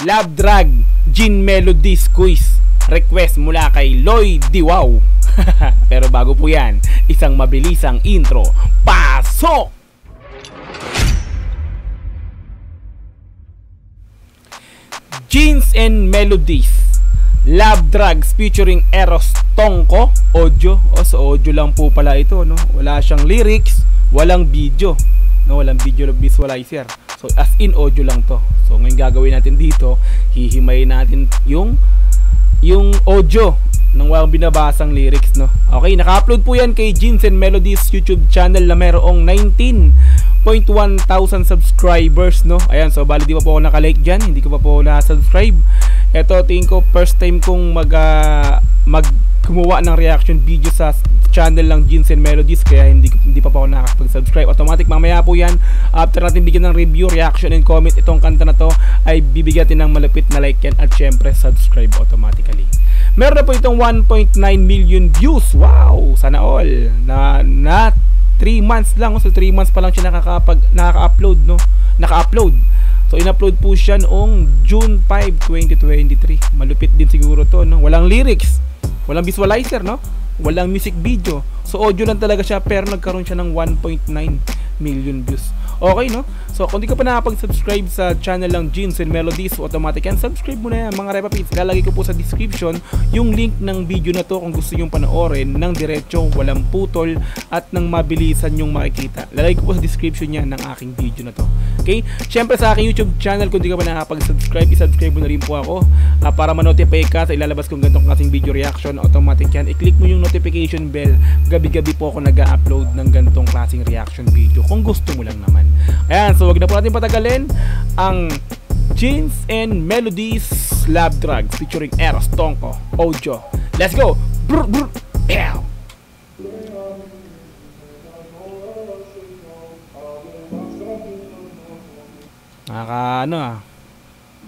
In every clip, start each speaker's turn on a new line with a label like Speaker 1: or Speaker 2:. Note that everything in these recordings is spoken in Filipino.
Speaker 1: Love Drug Gin Melodies Quiz. Request mula kay Lloyd Diwaw. Pero bago po yan, isang mabilisang intro. Pasok! Gins and Melodies, Love Drugs featuring Eros Tongko. Audio. So audio lang po pala ito, no? Wala siyang lyrics, walang video, no? Walang video visualizer. So as in audio lang to. So ngayon gagawin natin dito, hihimayin natin yung audio nang walang binabasang lyrics, no? Okay, naka-upload po yan kay Gins and Melodies YouTube channel na merong 19,100 subscribers, no? Ayan, so bali di pa po ako naka-like dyan, hindi ko pa po na-subscribe. Ito, tingin ko first time kong gumawa ng reaction video sa channel ng Gins and Melodies, kaya hindi pa po ako nakakapag-subscribe. Automatic mamaya po yan, after natin bigyan ng review, reaction and comment itong kanta na to, ay bibigyan ng malapit na like yan at syempre subscribe automatically. Meron na po itong 1.9 million views. Wow, sana all. Na 3 months lang, so 3 months pa lang siya nakaka-upload, no? Naka-upload. So in-upload po siya noong June 5, 2023. Malupit din siguro to, no? Walang lyrics, walang visualizer, no? Walang music video. So audio lang talaga siya, pero nagkaroon siya ng 1.9 million views. Okay, no? So kung di ka pa nakapag-subscribe sa channel ng Gins and Melodies, automatic yan, subscribe mo na yan mga repapits. Lalagay ko po sa description yung link ng video na to kung gusto nyong panoorin ng diretso, walang putol at nang mabilisan yung makikita. Lalagay ko po sa description yan ng aking video na to. Okay? Syempre sa aking YouTube channel, kung di ka pa nakapag-subscribe, i-subscribe mo na rin po ako para ma-notify ka sa ilalabas kong ganitong klaseng video reaction. Automatic yan. I-click mo yung notification bell. Gabi-gabi po ako nag-upload ng ganitong klaseng reaction video kung gusto mo lang naman. Ayan, so wag na po natin patagalin ang Gins and Melodies Love Drugs featuring Eros Tongko audio. Let's go! Brr, brr, pow!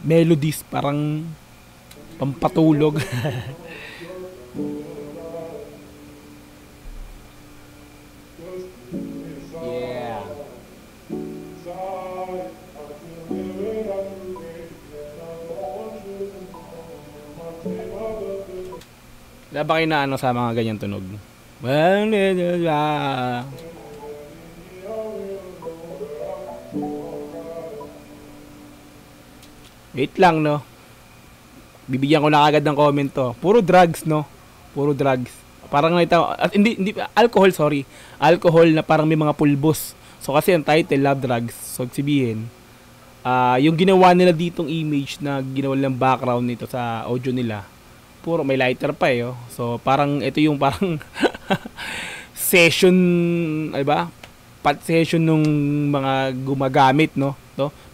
Speaker 1: Melodies, parang pampatulog. Yeah. Wala ba kayo na sa mga ganyan tunog? Wait lang, no? Bibigyan ko na agad ng comment to. Puro drugs, no? Puro drugs. Parang hindi alcohol, sorry. Alcohol na parang may mga pulbos. So kasi ang title Love Drugs. So sabihin, yung ginawa nila ditong image na ginawa nilang background nito sa audio nila, puro may lighter pa eh, oh. So parang ito yung parang session, ay ba? Pat session nung mga gumagamit, no?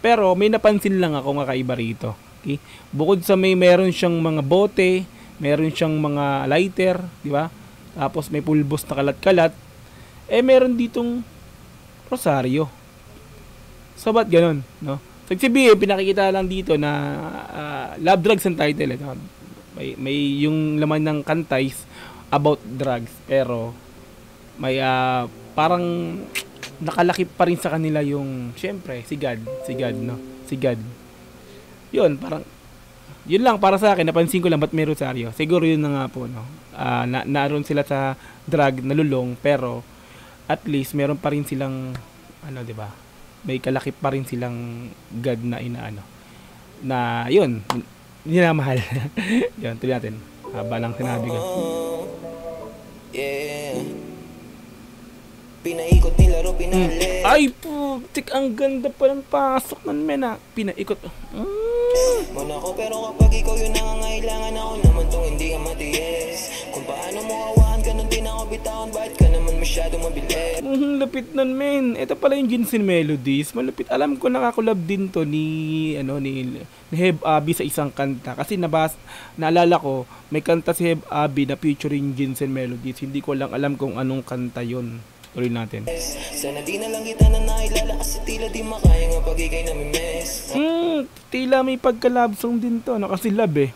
Speaker 1: Pero may napansin lang ako kakaiba rito. Okay? Bukod sa meron siyang mga bote, meron siyang mga lighter, di ba? Tapos may pulbos na kalat-kalat. Meron ditong rosaryo. So ba't ganun, no? So sabihin, pinakikita lang dito na Love Drugs ang title, eh, no? May yung laman ng kanta is about drugs, pero may parang nakalakip pa rin sa kanila yung syempre si God, no? Si God. Yun, parang yun lang para sa akin, napansin ko lang ba't may rosaryo. Siguro yun na nga po, no? Naroon sila sa drug, nalulong, pero at least meron pa rin silang di ba? May kalakip pa rin silang God na na yun, minamahal. Yun, tuloy natin. Haba lang sinabi ko.
Speaker 2: Yeah. Pinaikot nilaro, pinali.
Speaker 1: Ay, putik, ang ganda palang pasok ng mena. Pinaikot.
Speaker 2: Muna ko, pero kapag ikaw yun nangangailangan, ako naman tong hindi ka matiyes. Kung paano mo hawakan, ganun din ako bitawan. Bakit ka naman masyadong mabilis?
Speaker 1: Lapit nun, men. Ito pala yung Gins and Melodies. Malapit. Alam ko nakakulab din to ni Heb Abi sa isang kanta. Kasi naalala ko, may kanta si Heb Abi na featuring Gins and Melodies. Hindi ko lang alam kung anong kanta yun. Tuloy natin.
Speaker 2: Sana di na lang kita na nailala kasi tila di makaya nga pag ikay namimiss.
Speaker 1: Tila may pagka-love song din to, no? Kasi love eh.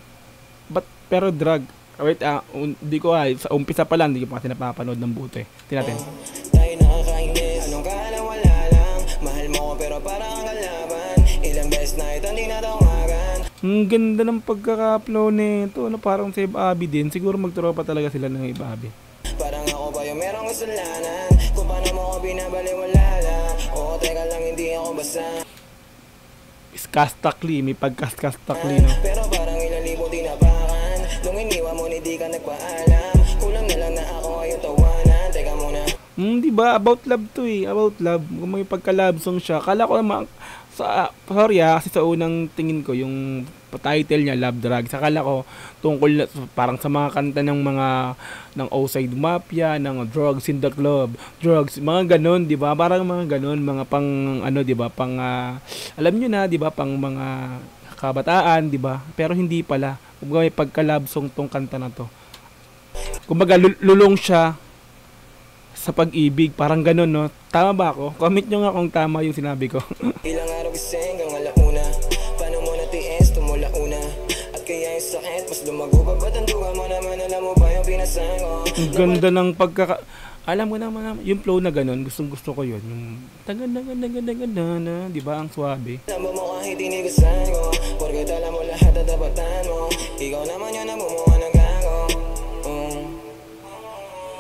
Speaker 1: Pero drug. Wait, hindi ko sa umpisa pa lang, hindi ko pa kasi napapanood ng buto eh. Tingnan natin.
Speaker 2: Tayo nakakainis. Anong kala wala lang. Mahal mo ko pero parang kalaban. Ilang beses na ito hindi natawagan.
Speaker 1: Ang ganda ng pagkaka-flow nito. Ano, parang si Abi din. Siguro magtropa talaga sila ng Abi.
Speaker 2: Parang ako ba yung merong kasalanan? Kung paano mo ako binabaliwala? Oo, teka lang, hindi ako basta.
Speaker 1: Kastakli, may pagkastakli, no?
Speaker 2: Pero parang ilang libo tinapakan. Nung iniwan mo, hindi ka nagpaalam. Kulang na lang na ako ngayon tawanan. Teka muna.
Speaker 1: Di ba? About love to eh. About love. Kung may pagka-love song siya. Kala ko naman, sorry kasi sa unang tingin ko, yung title niya, Love Drugs. Akala ko, tungkol na, parang sa mga kanta ng mga, ng Outside Mafia, ng Drugs in the Club, Drugs, mga ganon, di ba? Parang mga ganon, mga pang, ano, di ba? Pang, alam nyo na, di ba? Pang mga kabataan, di ba? Pero hindi pala. Kung may pagka-love song tong kanta na to. Kumbaga, lulong siya sa pag-ibig, parang ganun, no? Tama ba ako? Comment nyo nga kung tama yung sinabi ko.
Speaker 2: Ilang araw gising hanggang alauna. Paano mo natiis, tumula una. At kaya yung sakit, mas lumago pa. Ba't ang duga mo naman, alam mo ba yung pinasang ko?
Speaker 1: Ang ganda ng pagkaka... Alam mo naman, yung flow na ganun, gustong gusto ko yun. Yung ganda na, di ba? Ang swabe.
Speaker 2: Alam mo kahit inigasan ko. Porket alam mo lahat at dabatan mo. Ikaw naman yun ang bumuha ng gago.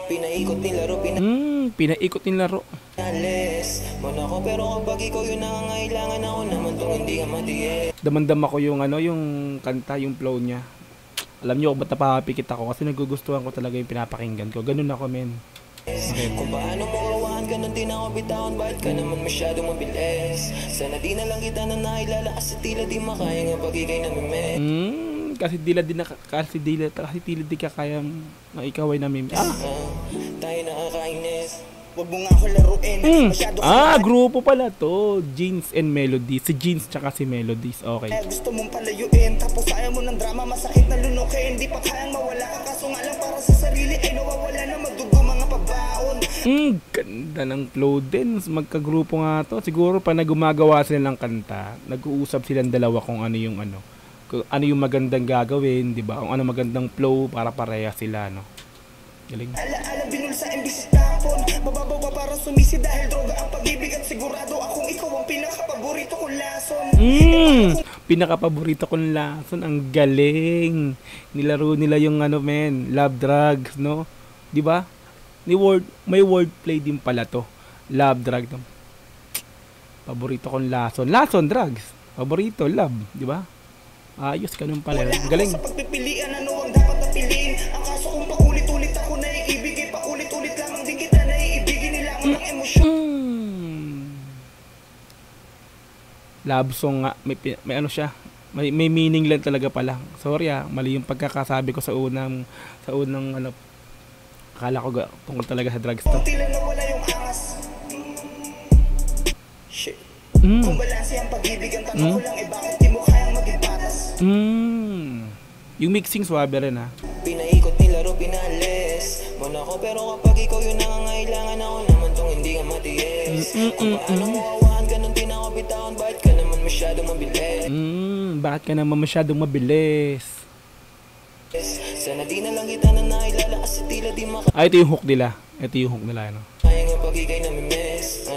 Speaker 2: Pinaikot nilaro,
Speaker 1: pinaikot nilaro.
Speaker 2: Alis man ako, pero kapag ikaw yun nangangailangan ako naman tong hindi ka matiis.
Speaker 1: Damandam ako yung ano, yung kanta, yung flow niya. Alam niyo ba't napapikit ako kasi nagugustuhan ko talaga yung pinapakinggan ko. Ganun ako, men. Okay.
Speaker 2: Kung paano mo kawahan ka nung di na ako bitawan, bakit ka naman masyado mabilis? Sana di na lang kita na nakilala kasi tila di makaya nga pag-ikay namimiss.
Speaker 1: Kasi tila di ka kayang na ikaw ay namimiss.
Speaker 2: Tayo nakakainis.
Speaker 3: Huwag mo nga ako laruin.
Speaker 1: Grupo pala to. Jeans and Melodies. Si Jeans tsaka si Melodies. Okay.
Speaker 3: Gusto mong palayuin, tapos ayaw mo ng drama, masakit na lunukin. Hindi pa kayang mawala ka, kaso nga lang para sa sarili ay nawawala na magdugo mga pabaon.
Speaker 1: Ganda ng flow din. Magkagrupo nga to. Siguro pa na gumagawa sila ng kanta, nag-uusap silang dalawa kung ano yung magandang gagawin, di ba? Kung ano magandang flow para pareha sila, no? Galing.
Speaker 3: Ala binul sa imbis tapon, mababaw pa para sumisi dahil droga ang pag-ibig at sigurado akong ikaw ang pinaka-paborito kong lason.
Speaker 1: Pinaka-paborito kong lason, ang galing. Nilaro nila yung Love Drugs, no? Di ba? May wordplay din pala to. Love Drugs, no? Paborito kong lason. Lason, drugs. Paborito, love, di ba? Ayos, ganun pala. Galing.
Speaker 3: Sa pagpipilian, ano ang dapat napiliin? Ang kaso kung paulit-ulit ako naiibigay, paulit-ulit lamang din kita naiibigin, nilamang ng emosyon.
Speaker 1: Love song nga, may ano siya, may meaning lang talaga pala. Sorry mali yung pagkakasabi ko sa unang akala ko tungkol talaga sa drugs to.
Speaker 3: Kung tila nawala yung angas. Shit. Kung balanse ang pag-ibig, ang tanong ko lang bakit di mo kayang maging patas?
Speaker 1: Yung mixing swabe rin
Speaker 2: Pinaikot nilaro, pinalis man ako, pero kapag ikaw yun nangangailangan ako naman tong hindi ka matiis. Kung paano mo kawahan ka nung di na ako bitawan, bakit ka naman masyadong mabilis?
Speaker 1: Bakit ka naman masyadong mabilis?
Speaker 2: Sana di na lang kita na nakilala kasi tila di makaya.
Speaker 1: Ito yung hook nila.
Speaker 2: Kaya nga pag-ikay namimiss.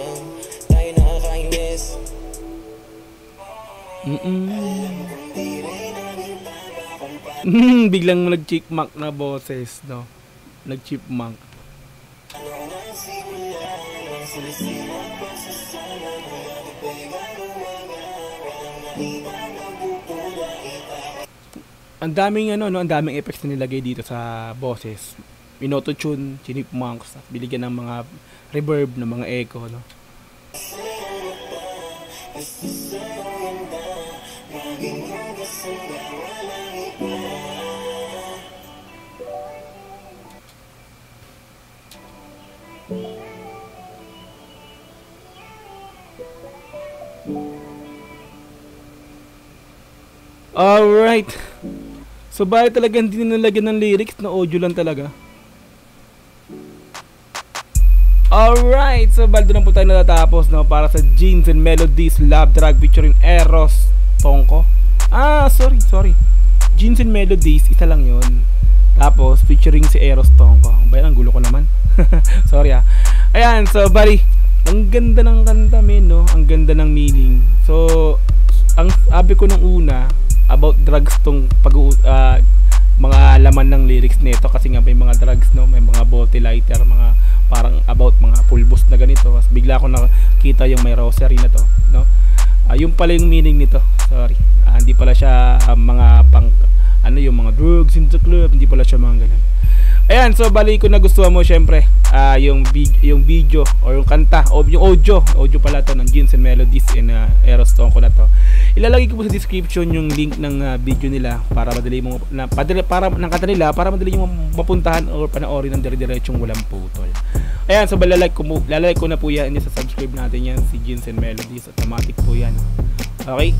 Speaker 2: Tayo nakakainis.
Speaker 1: Biglang nag-chipmunk na boses, no? Nag-chipmunk. Ang daming effects na nilagay dito sa boses. Inauto-tune, chinipmunks, binigyan ng mga reverb, ng mga echo, no? Alright. So bakit talaga hindi nilagyan ng lyrics, na audio lang talaga? Alright, so baldo na po tayo natatapos, no? Para sa Jeans and Melodies Love Drug featuring Eros Tongko. Sorry. Jeans and Melodies, isa lang yun. Tapos featuring si Eros Tongko. Ang gulo ko naman. Sorry Ayan, so bali, ang ganda ng kanta, men, no? Ang ganda ng meaning. So, ang sabi ko nung una about drugs tong mga laman ng lyrics nito, kasi nga may mga drugs, no, may mga bottle lighter, mga parang about mga pulbos na ganito. Tapos bigla ko nakita yung may rosary na to, no. Yung pala yung meaning nito. Sorry. Hindi pala siya mga pang yung mga drugs in the club, hindi pala siya mga ganun. Ayan, so bali ko nagustuhan mo syempre yung video or yung kanta o yung audio pala to ng Jeans and Melodies and Eros Tongko na to. Ilalagay ko po sa description yung link ng video nila para madali mo para ng kanta nila, para madali mo mapuntahan or panoorin ng dire-diretsong walang putol. Ayan, so lalike ko na po yan, sa subscribe natin yan, si Jeans and Melodies, automatic po yan. Okay?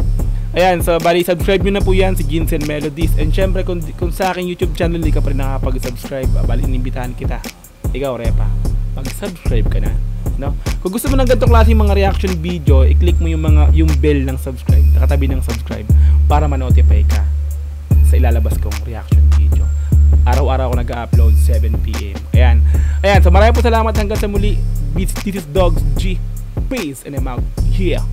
Speaker 1: Ayan, so bali subscribe nyo na po yan, si Jeans and Melodies. And syempre kung sa aking YouTube channel hindi ka pa rin nakapag-subscribe, bali inimbitahan kita. Ikaw, Repa, mag-subscribe ka na, no? Kung gusto mo ng ganitong klaseng mga reaction video, i-click mo yung bell ng subscribe, nakatabi ng subscribe, para ma-notify ka sa ilalabas kong reaction video. Araw-araw ako nag-upload 7 PM. Ayan, so maraming po salamat, hanggang sa muli. This is Dogs G. Peace and I'm out here.